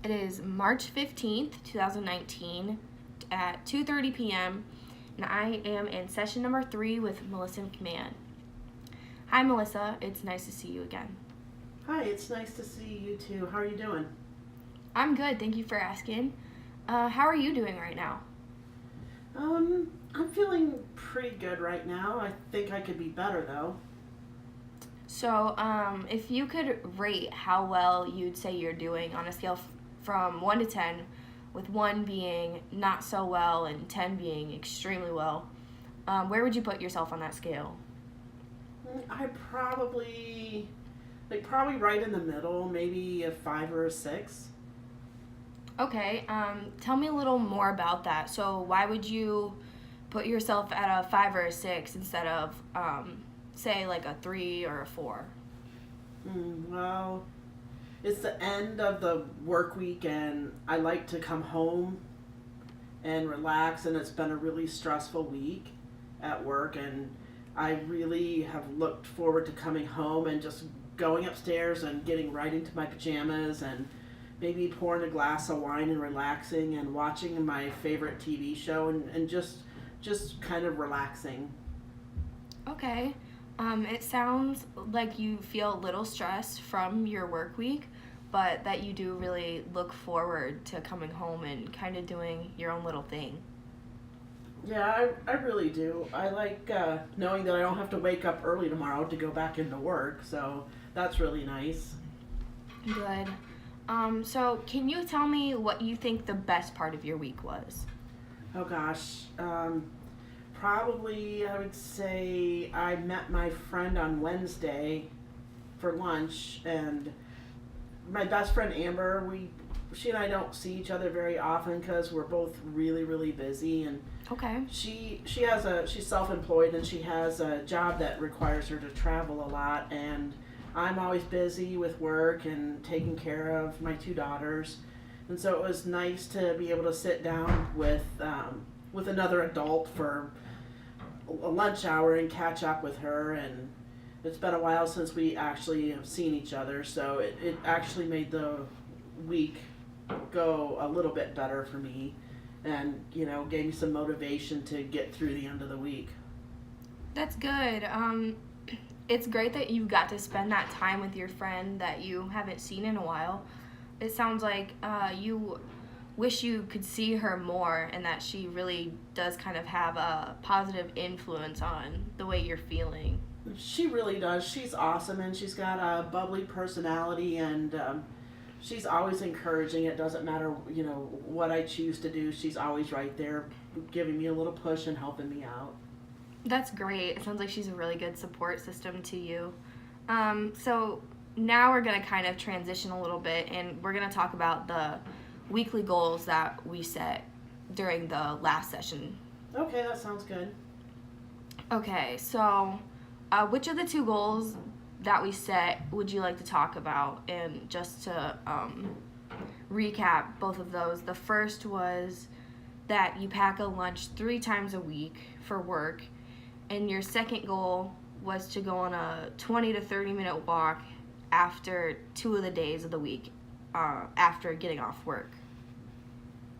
It is March 15th, 2019 at 2:30 p.m. and I am in session number 3 with Melissa McMahon. Hi Melissa, it's nice to see you again. Hi, it's nice to see you too. How are you doing? I'm good, thank you for asking. How are you doing right now? I'm feeling pretty good right now. I think I could be better though. So, if you could rate how well you'd say you're doing on a scale from 1 to 10, with 1 being not so well and 10 being extremely well, where would you put yourself on that scale? I probably right in the middle, maybe a 5 or a 6. Okay, tell me a little more about that. So, why would you put yourself at a 5 or a 6 instead of, say, like a 3 or a 4? Well, it's the end of the work week, and I like to come home and relax. And it's been a really stressful week at work, and I really have looked forward to coming home and just going upstairs and getting right into my pajamas and maybe pouring a glass of wine and relaxing and watching my favorite TV show and just kind of relaxing. Okay. It sounds like you feel a little stressed from your work week, but that you do really look forward to coming home and kind of doing your own little thing. Yeah, I really do. I like knowing that I don't have to wake up early tomorrow to go back into work, so that's really nice. Good. So can you tell me what you think the best part of your week was? Oh gosh. Probably I would say I met my friend on Wednesday for lunch, and my best friend Amber, she and I don't see each other very often because we're both really busy, and Okay. she's self-employed and she has a job that requires her to travel a lot, and I'm always busy with work and taking care of my 2 daughters, and so it was nice to be able to sit down with another adult for a lunch hour and catch up with her. And it's been a while since we actually have seen each other, so it actually made the week go a little bit better for me, and gave me some motivation to get through the end of the week. That's good. It's great that you got to spend that time with your friend that you haven't seen in a while. It sounds like you wish you could see her more and that she really does kind of have a positive influence on the way you're feeling. She really does. She's awesome, and she's got a bubbly personality, and she's always encouraging. It doesn't matter, what I choose to do. She's always right there, giving me a little push and helping me out. That's great. It sounds like she's a really good support system to you. So now we're going to kind of transition a little bit and we're going to talk about the weekly goals that we set during the last session. Okay, that sounds good. Okay, so which of the 2 goals that we set would you like to talk about? And just to recap both of those, the first was that you pack a lunch 3 times a week for work, and your second goal was to go on a 20 to 30 minute walk after 2 of the days of the week after getting off work.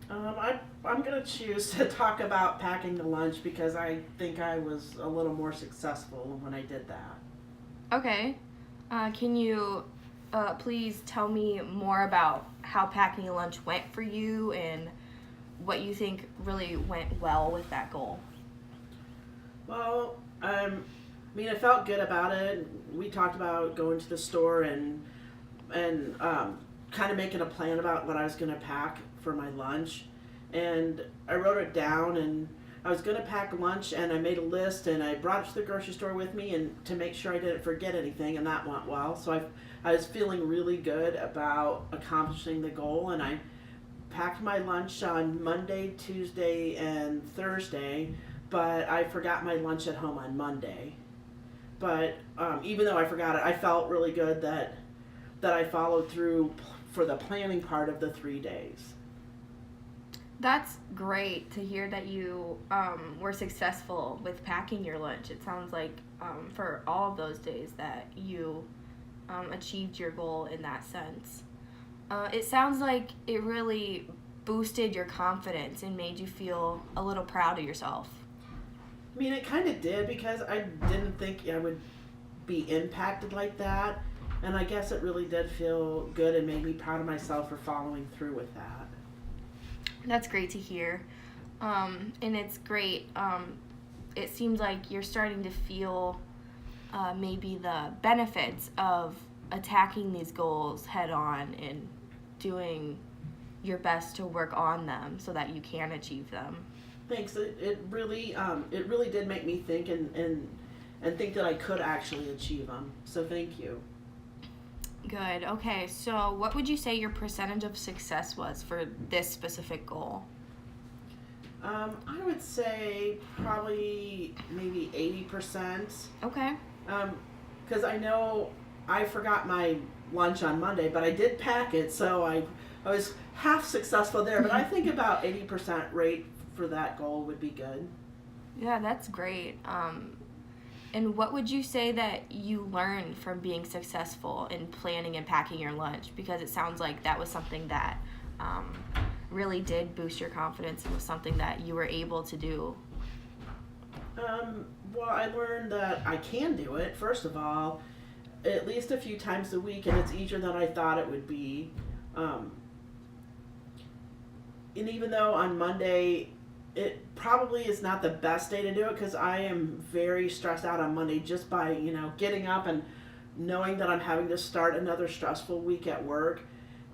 I'm going to choose to talk about packing the lunch because I think I was a little more successful when I did that. Okay. Can you please tell me more about how packing a lunch went for you and what you think really went well with that goal? Well, I felt good about it. We talked about going to the store and kind of making a plan about what I was going to pack for my lunch. And I wrote it down, and I was going to pack lunch, and I made a list, and I brought it to the grocery store with me and to make sure I didn't forget anything, and that went well. So I was feeling really good about accomplishing the goal, and I packed my lunch on Monday, Tuesday, and Thursday, but I forgot my lunch at home on Monday. But even though I forgot it, I felt really good that I followed through for the planning part of the 3 days. That's great to hear that you were successful with packing your lunch. It sounds like for all of those days that you achieved your goal in that sense. It sounds like it really boosted your confidence and made you feel a little proud of yourself. I mean, it kind of did because I didn't think I would be impacted like that. And I guess it really did feel good and made me proud of myself for following through with that. That's great to hear. And it's great. It seems like you're starting to feel maybe the benefits of attacking these goals head on and doing your best to work on them so that you can achieve them. Thanks. It really did make me think and think that I could actually achieve them. So thank you. Good. Okay, so what would you say your percentage of success was for this specific goal? I would say probably maybe 80%. Okay. Because I know I forgot my lunch on Monday, but I did pack it, so I was half successful there. But I think about 80% rate for that goal would be good. Yeah, that's great. And what would you say that you learned from being successful in planning and packing your lunch? Because it sounds like that was something that really did boost your confidence and was something that you were able to do. Well, I learned that I can do it, first of all, at least a few times a week, and it's easier than I thought it would be. And even though on Monday, it probably is not the best day to do it because I am very stressed out on Monday just by, getting up and knowing that I'm having to start another stressful week at work.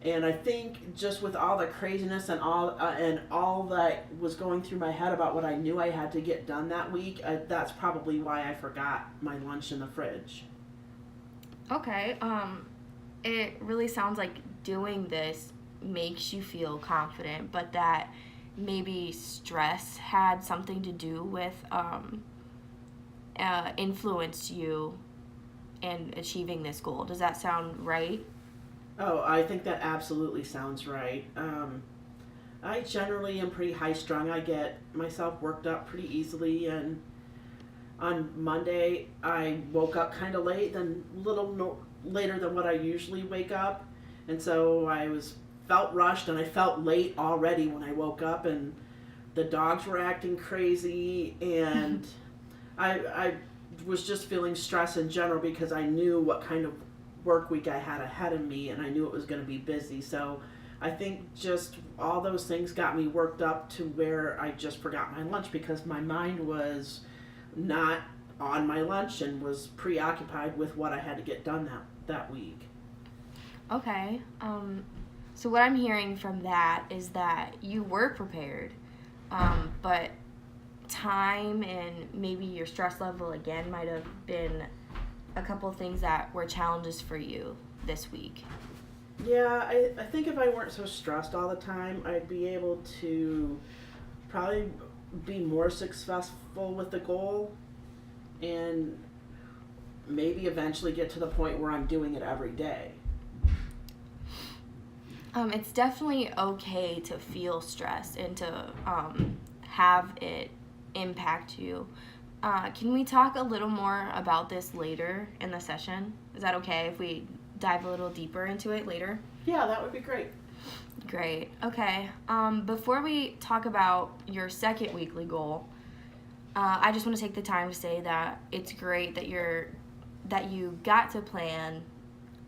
And I think just with all the craziness and all that was going through my head about what I knew I had to get done that week, that's probably why I forgot my lunch in the fridge. Okay. It really sounds like doing this makes you feel confident, but that maybe stress had something to do with influenced you in achieving this goal. Does that sound right? Oh, I think that absolutely sounds right. I generally am pretty high strung. I get myself worked up pretty easily, and on Monday I woke up kind of late, later than what I usually wake up, and so felt rushed and I felt late already when I woke up, and the dogs were acting crazy, and I was just feeling stress in general because I knew what kind of work week I had ahead of me, and I knew it was going to be busy. So I think just all those things got me worked up to where I just forgot my lunch because my mind was not on my lunch and was preoccupied with what I had to get done that week. Okay. So what I'm hearing from that is that you were prepared, but time and maybe your stress level again might have been a couple things that were challenges for you this week. Yeah, I think if I weren't so stressed all the time, I'd be able to probably be more successful with the goal and maybe eventually get to the point where I'm doing it every day. It's definitely okay to feel stressed and to have it impact you. Can we talk a little more about this later in the session? Is that okay if we dive a little deeper into it later? Yeah, that would be great. Great. Okay. Before we talk about your second weekly goal, I just want to take the time to say that it's great that you got to plan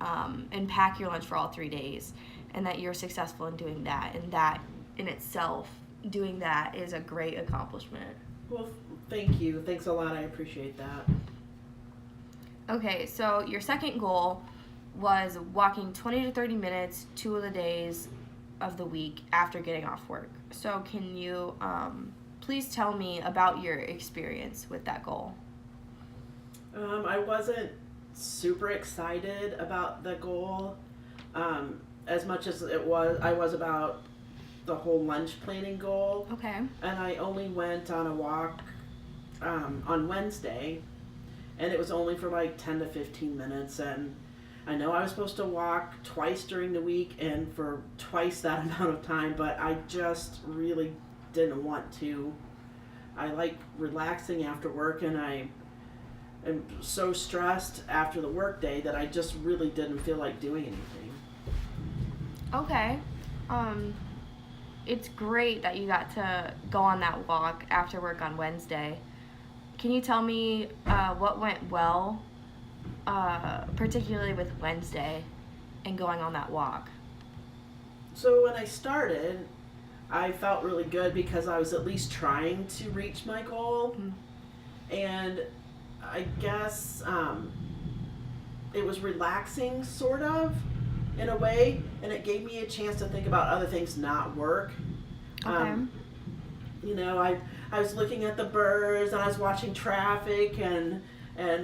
and pack your lunch for all 3 days, and that you're successful in doing that, and that in itself, doing that is a great accomplishment. Well, thank you. Thanks a lot. I appreciate that. Okay, so your second goal was walking 20 to 30 minutes 2 of the days of the week after getting off work. So can you please tell me about your experience with that goal? I wasn't super excited about the goal as much as I was about the whole lunch planning goal. Okay. And I only went on a walk on Wednesday, and it was only for like 10 to 15 minutes, and I know I was supposed to walk twice during the week and for twice that amount of time, but I just really didn't want to. I like relaxing after work, and I am so stressed after the work day that I just really didn't feel like doing anything. Okay. Um, it's great that you got to go on that walk after work on Wednesday. Can you tell me what went well, particularly with Wednesday and going on that walk? So when I started, I felt really good because I was at least trying to reach my goal, Mm. and I guess it was relaxing, sort of, in a way, and it gave me a chance to think about other things, not work. Okay. Um, I was looking at the birds and I was watching traffic and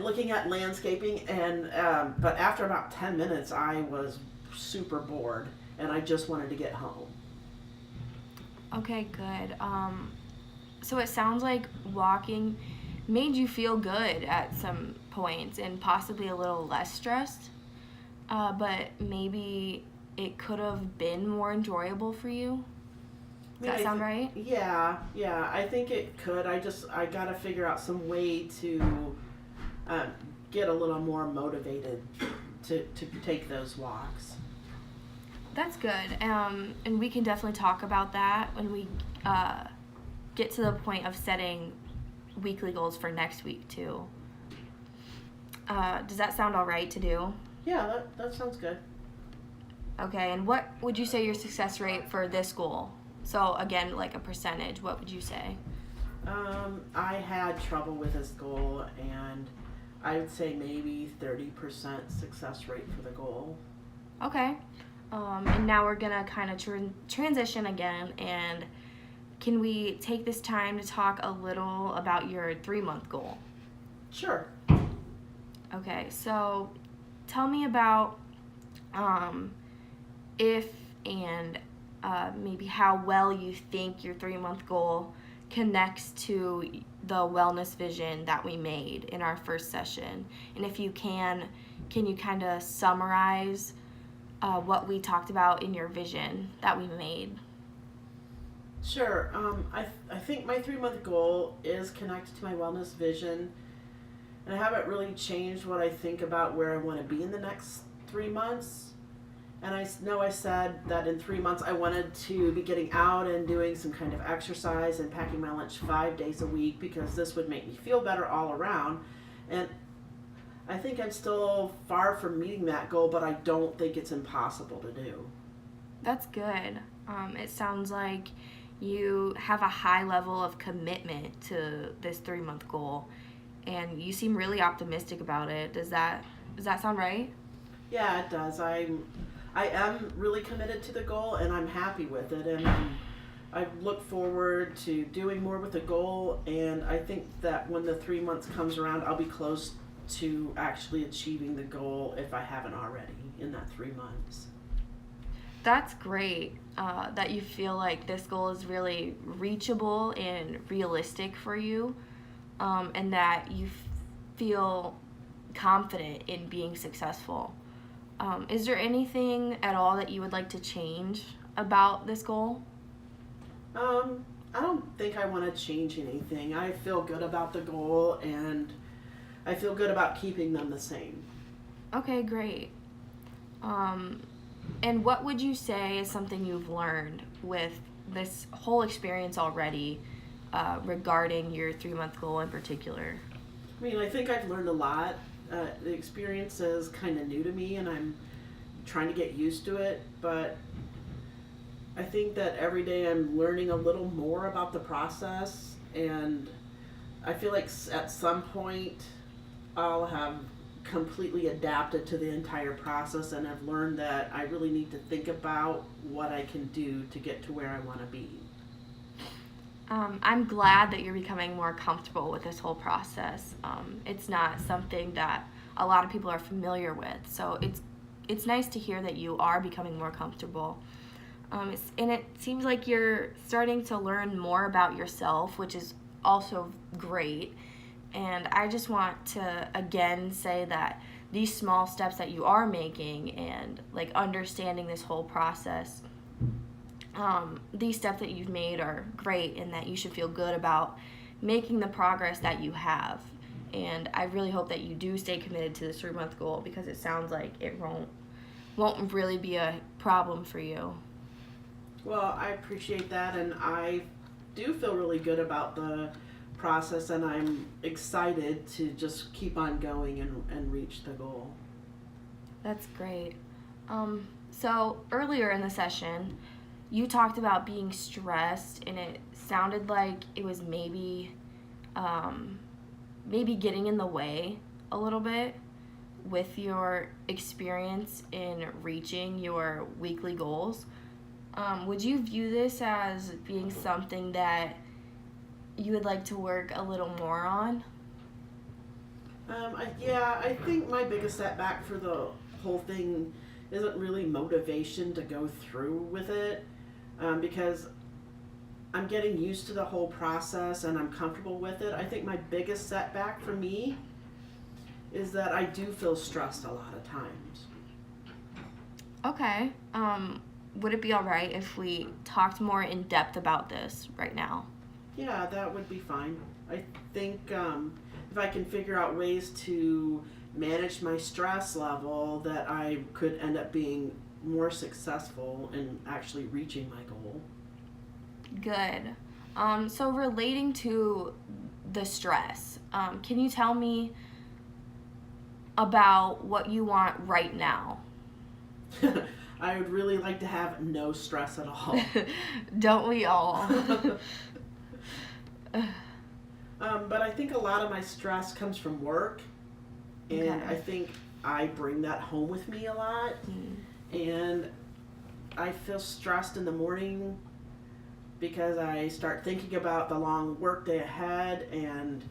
looking at landscaping, and but after about 10 minutes, I was super bored and I just wanted to get home. Okay, good. So it sounds like walking made you feel good at some points and possibly a little less stressed, but maybe it could have been more enjoyable for you. Does that sound right? Yeah, yeah. I think it could. I gotta figure out some way to um, get a little more motivated to take those walks. That's good. And we can definitely talk about that when we uh, get to the point of setting weekly goals for next week, too. Does that sound all right to do? Yeah, that sounds good. Okay, and what would you say your success rate for this goal? So, again, like a percentage, what would you say? I had trouble with this goal, and I would say maybe 30% success rate for the goal. Okay. And now we're gonna kind of transition again, and can we take this time to talk a little about your 3 month goal? Sure. Okay, so tell me about um, if and maybe how well you think your 3 month goal connects to the wellness vision that we made in our first session. And if you can you kind of summarize what we talked about in your vision that we made? Sure. I think my 3 month goal is connected to my wellness vision, and I haven't really changed what I think about where I want to be in the next 3 months. And I know I said that in 3 months I wanted to be getting out and doing some kind of exercise and packing my lunch 5 days a week because this would make me feel better all around. And I think I'm still far from meeting that goal, but I don't think it's impossible to do. That's good. It sounds like you have a high level of commitment to this 3 month goal, and you seem really optimistic about it. Does that sound right? Yeah, it does. I am really committed to the goal, and I'm happy with it, and I look forward to doing more with the goal, and I think that when the 3 months comes around, I'll be close to actually achieving the goal if I haven't already in that 3 months. That's great that you feel like this goal is really reachable and realistic for you, and that you feel confident in being successful. Is there anything at all that you would like to change about this goal? I don't think I want to change anything. I feel good about the goal, and I feel good about keeping them the same. Okay, great. Um, and what would you say is something you've learned with this whole experience already regarding your 3 month goal in particular? I mean, I think I've learned a lot. The experience is kind of new to me, and I'm trying to get used to it, but I think that every day I'm learning a little more about the process, and I feel like at some point I'll have completely adapted to the entire process, and I've learned that I really need to think about what I can do to get to where I want to be. I'm glad that you're becoming more comfortable with this whole process. It's not something that a lot of people are familiar with, so it's nice to hear that you are becoming more comfortable. And it seems like you're starting to learn more about yourself, which is also great. And I just want to again say that these small steps that you are making and like understanding this whole process, these steps that you've made are great, and that you should feel good about making the progress that you have. And I really hope that you do stay committed to this 3 month goal, because it sounds like it won't really be a problem for you. Well, I appreciate that, and I do feel really good about the process, and I'm excited to just keep on going and reach the goal. That's great. So earlier in the session, you talked about being stressed, and it sounded like it was maybe getting in the way a little bit with your experience in reaching your weekly goals. Would you view this as being something that you would like to work a little more on? I think my biggest setback for the whole thing isn't really motivation to go through with it, because I'm getting used to the whole process and I'm comfortable with it. I think my biggest setback for me is that I do feel stressed a lot of times. Okay. Would it be all right if we talked more in depth about this right now? Yeah, that would be fine. I think if I can figure out ways to manage my stress level, that I could end up being more successful in actually reaching my goal. Good. So relating to the stress, can you tell me about what you want right now? I would really like to have no stress at all. Don't we all? But I think a lot of my stress comes from work, and Okay. I think I bring that home with me a lot. And I feel stressed in the morning because I start thinking about the long work day ahead, and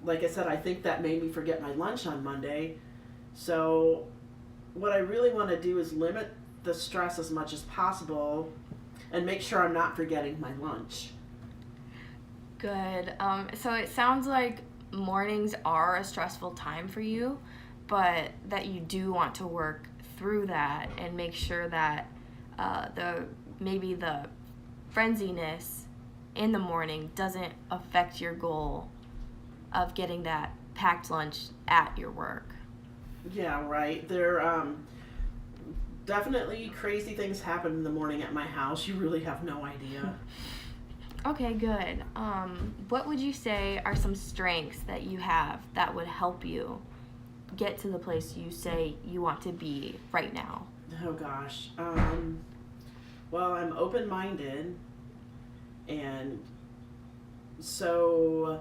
like I said, I think that made me forget my lunch on Monday. So what I really want to do is limit the stress as much as possible and make sure I'm not forgetting my lunch. Good. So it sounds like mornings are a stressful time for you, but that you do want to work through that and make sure that the frenziness in the morning doesn't affect your goal of getting that packed lunch at your work. Yeah, right. There definitely crazy things happen in the morning at my house. You really have no idea. Okay, good. What would you say are some strengths that you have that would help you get to the place you say you want to be right now? Oh gosh. Well, I'm open-minded, and so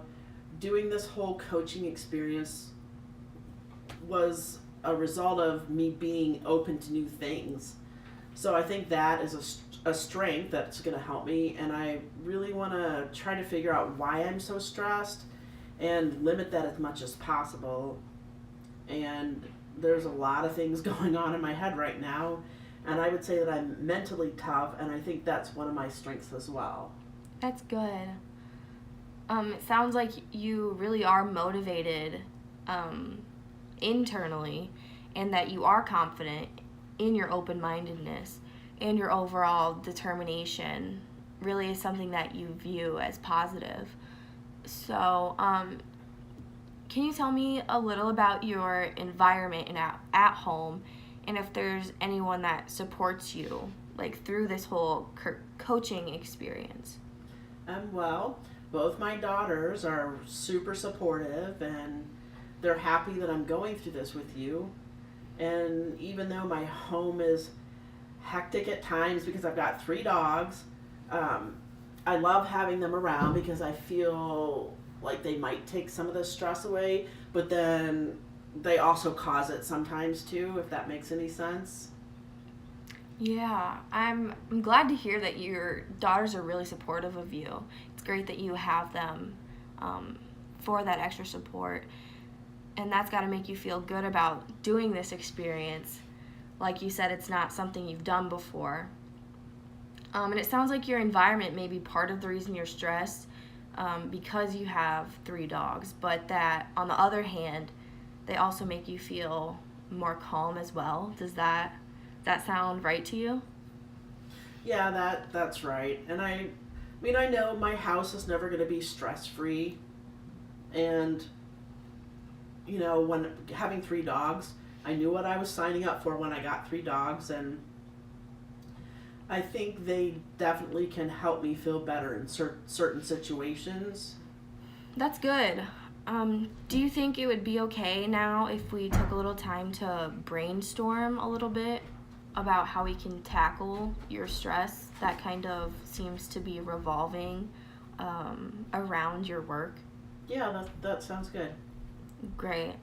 doing this whole coaching experience was a result of me being open to new things. So I think that is a strength that's going to help me, and I really want to try to figure out why I'm so stressed and limit that as much as possible. And there's a lot of things going on in my head right now, and I would say that I'm mentally tough, and I think that's one of my strengths as well. That's good. It sounds like you really are motivated internally, and that you are confident in your open-mindedness, and your overall determination really is something that you view as positive. So, can you tell me a little about your environment and at home, and if there's anyone that supports you, like through this whole coaching experience? Well, both my daughters are super supportive, and they're happy that I'm going through this with you. And even though my home is hectic at times because I've got 3 dogs, I love having them around because I feel like they might take some of the stress away, but then they also cause it sometimes too, if that makes any sense. Yeah, I'm glad to hear that your daughters are really supportive of you. It's great that you have them for that extra support, and that's got to make you feel good about doing this experience. Like you said, it's not something you've done before. And it sounds like your environment may be part of the reason you're stressed, because you have 3 dogs, but that on the other hand, they also make you feel more calm as well. Does that sound right to you? Yeah, that's right. And I mean, I know my house is never going to be stress-free, and when having 3 dogs, I knew what I was signing up for when I got 3 dogs, and I think they definitely can help me feel better in certain situations. That's good. Do you think it would be okay now if we took a little time to brainstorm a little bit about how we can tackle your stress that kind of seems to be revolving around your work? Yeah, that sounds good. Great.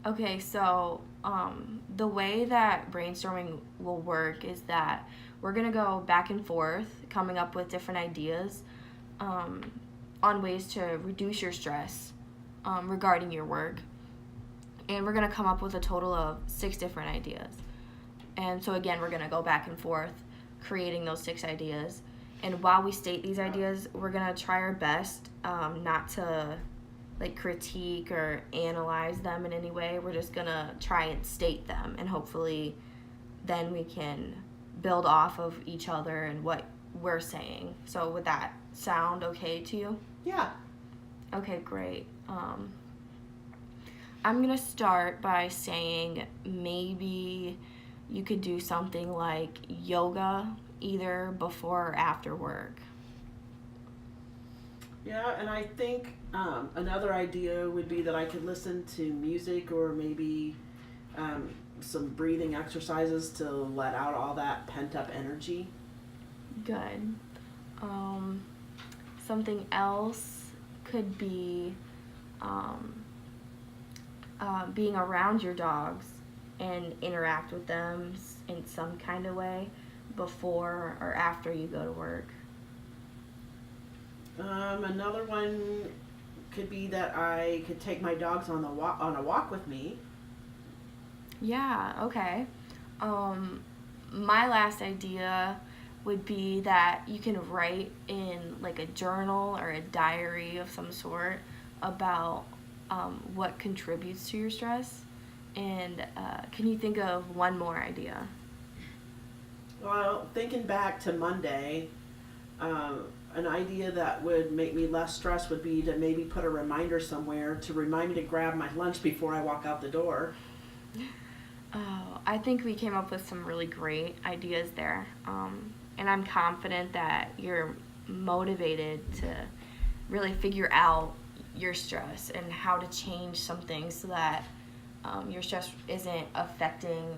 Okay, so the way that brainstorming will work is that we're going to go back and forth, coming up with different ideas um, on ways to reduce your stress regarding your work. And we're going to come up with a total of 6 different ideas. And so, again, we're going to go back and forth creating those 6 ideas. And while we state these ideas, we're going to try our best not to like critique or analyze them in any way. We're just gonna try and state them, and hopefully then we can build off of each other and what we're saying. So would that sound okay to you? Yeah. Okay, great. I'm gonna start by saying maybe you could do something like yoga either before or after work. Yeah, and I think another idea would be that I could listen to music or maybe some breathing exercises to let out all that pent up energy. Good. Something else could be being around your dogs and interact with them in some kind of way before or after you go to work. Another one could be that I could take my dogs on a walk with me. Yeah, okay. My last idea would be that you can write in like a journal or a diary of some sort about what contributes to your stress. And can you think of one more idea? Well, thinking back to Monday, an idea that would make me less stressed would be to maybe put a reminder somewhere to remind me to grab my lunch before I walk out the door. Oh, I think we came up with some really great ideas there. And I'm confident that you're motivated to really figure out your stress and how to change some things so that your stress isn't affecting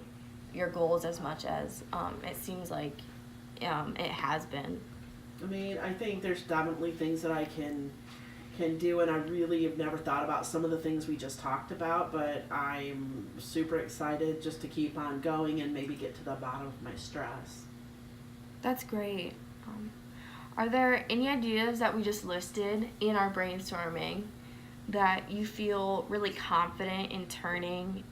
your goals as much as it seems like it has been. I mean, I think there's definitely things that I can do, and I really have never thought about some of the things we just talked about, but I'm super excited just to keep on going and maybe get to the bottom of my stress. That's great. Are there any ideas that we just listed in our brainstorming that you feel really confident in turning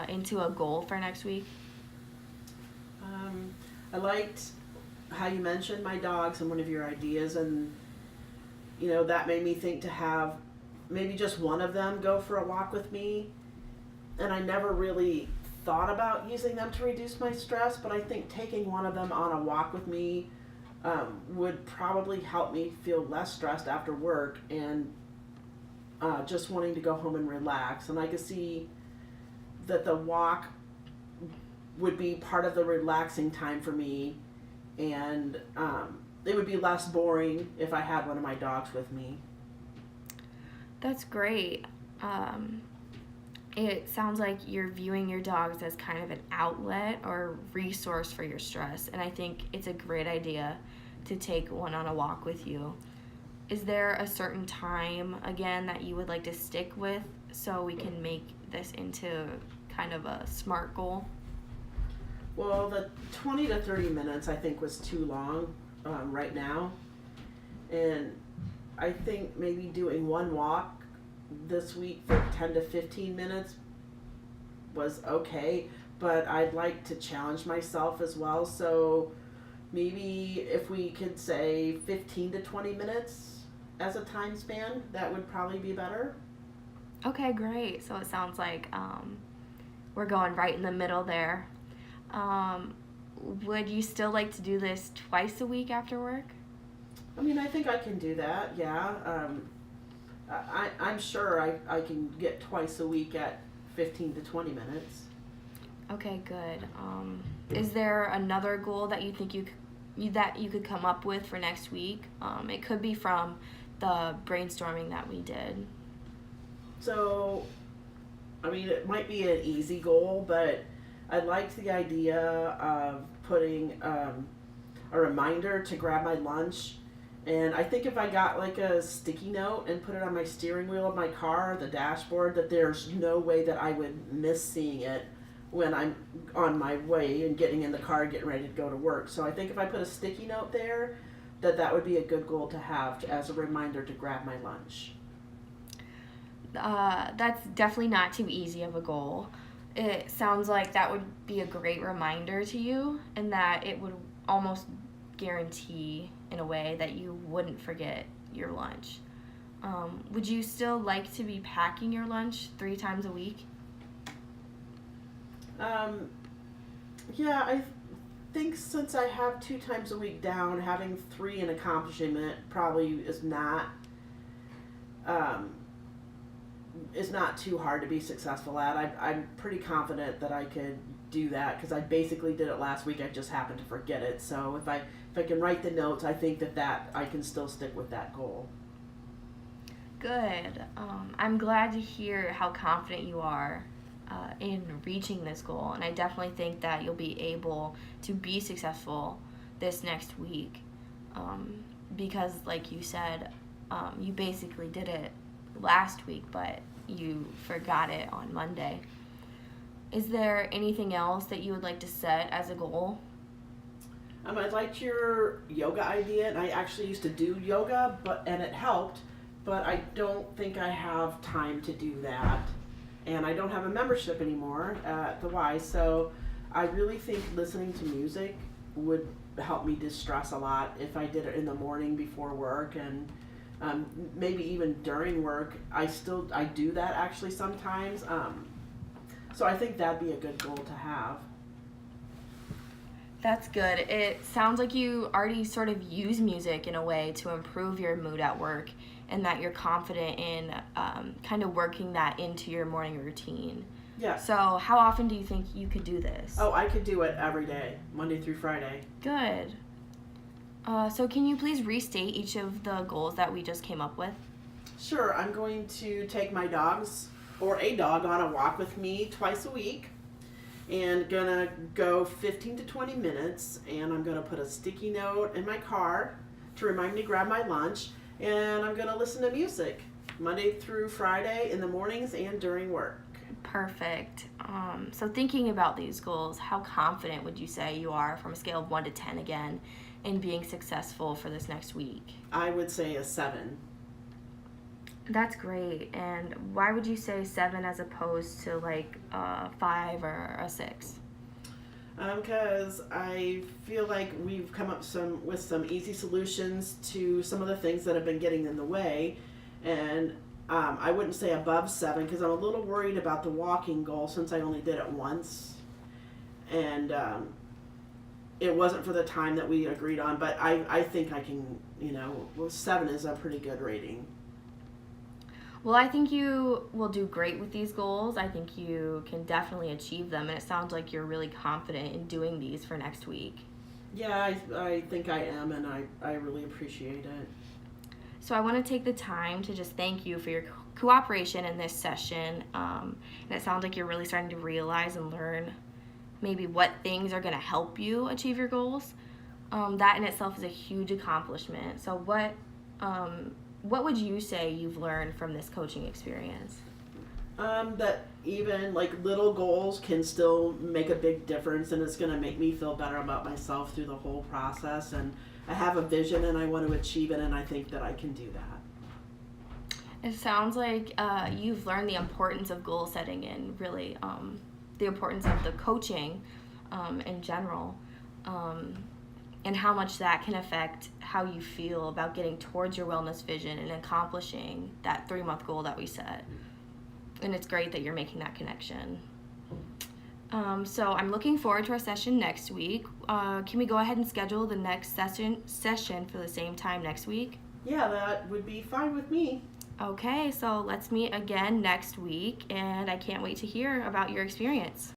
into a goal for next week? I liked how you mentioned my dogs in one of your ideas, and that made me think to have maybe just one of them go for a walk with me. And I never really thought about using them to reduce my stress, but I think taking one of them on a walk with me would probably help me feel less stressed after work and just wanting to go home and relax. And I could see that the walk would be part of the relaxing time for me, and it would be less boring if I had one of my dogs with me. That's great. It sounds like you're viewing your dogs as kind of an outlet or resource for your stress, and I think it's a great idea to take one on a walk with you. Is there a certain time, again, that you would like to stick with so we can make this into kind of a SMART goal? Well, the 20 to 30 minutes I think was too long right now. And I think maybe doing one walk this week for 10 to 15 minutes was okay, but I'd like to challenge myself as well. So maybe if we could say 15 to 20 minutes as a time span, that would probably be better. Okay, great. So it sounds like we're going right in the middle there. Would you still like to do this twice a week after work? I mean, I think I can do that, yeah. I'm sure I can get twice a week at 15 to 20 minutes. Okay, good. Is there another goal that you think you that you could come up with for next week. It could be from the brainstorming that we did. So, I mean, it might be an easy goal, but I liked the idea of putting a reminder to grab my lunch. And I think if I got like a sticky note and put it on my steering wheel of my car, the dashboard, that there's no way that I would miss seeing it when I'm on my way and getting in the car, getting ready to go to work. So I think if I put a sticky note there, that would be a good goal to have as a reminder to grab my lunch. That's definitely not too easy of a goal. It sounds like that would be a great reminder to you, and that it would almost guarantee in a way that you wouldn't forget your lunch. Would you still like to be packing your lunch 3 times a week? Yeah, I think since I have 2 times a week down, having 3 and accomplishing it probably is not too hard to be successful at. I'm pretty confident that I could do that because I basically did it last week. I just happened to forget it. So if I can write the notes, I think that I can still stick with that goal. Good. I'm glad to hear how confident you are in reaching this goal, and I definitely think that you'll be able to be successful this next week because, like you said, you basically did it last week, but you forgot it on Monday. Is there anything else that you would like to set as a goal? I liked your yoga idea, and I actually used to do yoga, and it helped, but I don't think I have time to do that, and I don't have a membership anymore at the Y, so I really think listening to music would help me distress a lot if I did it in the morning before work, and maybe even during work. I do that actually sometimes, so I think that'd be a good goal to have. That's good. It sounds like you already sort of use music in a way to improve your mood at work, and that you're confident in kind of working that into your morning routine. Yeah. So how often do you think you could do this? Oh, I could do it every day, Monday through Friday. Good. So can you please restate each of the goals that we just came up with? Sure. I'm going to take my dogs or a dog on a walk with me twice a week, and gonna go 15 to 20 minutes, and I'm gonna put a sticky note in my car to remind me to grab my lunch, and I'm gonna listen to music Monday through Friday in the mornings and during work. Perfect. So thinking about these goals, how confident would you say you are from a scale of 1 to 10 again in being successful for this next week? I would say a 7. That's great. And why would you say 7 as opposed to like a 5 or a 6? Because I feel like we've come up with some easy solutions to some of the things that have been getting in the way, and I wouldn't say above 7 because I'm a little worried about the walking goal since I only did it once, and it wasn't for the time that we agreed on. But I think I can, 7 is a pretty good rating. Well, I think you will do great with these goals. I think you can definitely achieve them, and it sounds like you're really confident in doing these for next week. Yeah, I think I am, and I really appreciate it. So I want to take the time to just thank you for your cooperation in this session, and it sounds like you're really starting to realize and learn maybe what things are going to help you achieve your goals. That in itself is a huge accomplishment. So what would you say you've learned from this coaching experience? That even like little goals can still make a big difference, and it's going to make me feel better about myself through the whole process. And I have a vision and I want to achieve it, and I think that I can do that. It sounds like you've learned the importance of goal setting and really the importance of the coaching in general. And how much that can affect how you feel about getting towards your wellness vision and accomplishing that 3-month goal that we set. And it's great that you're making that connection. So I'm looking forward to our session next week. Can we go ahead and schedule the next session for the same time next week? Yeah, that would be fine with me. Okay, so let's meet again next week, and I can't wait to hear about your experience.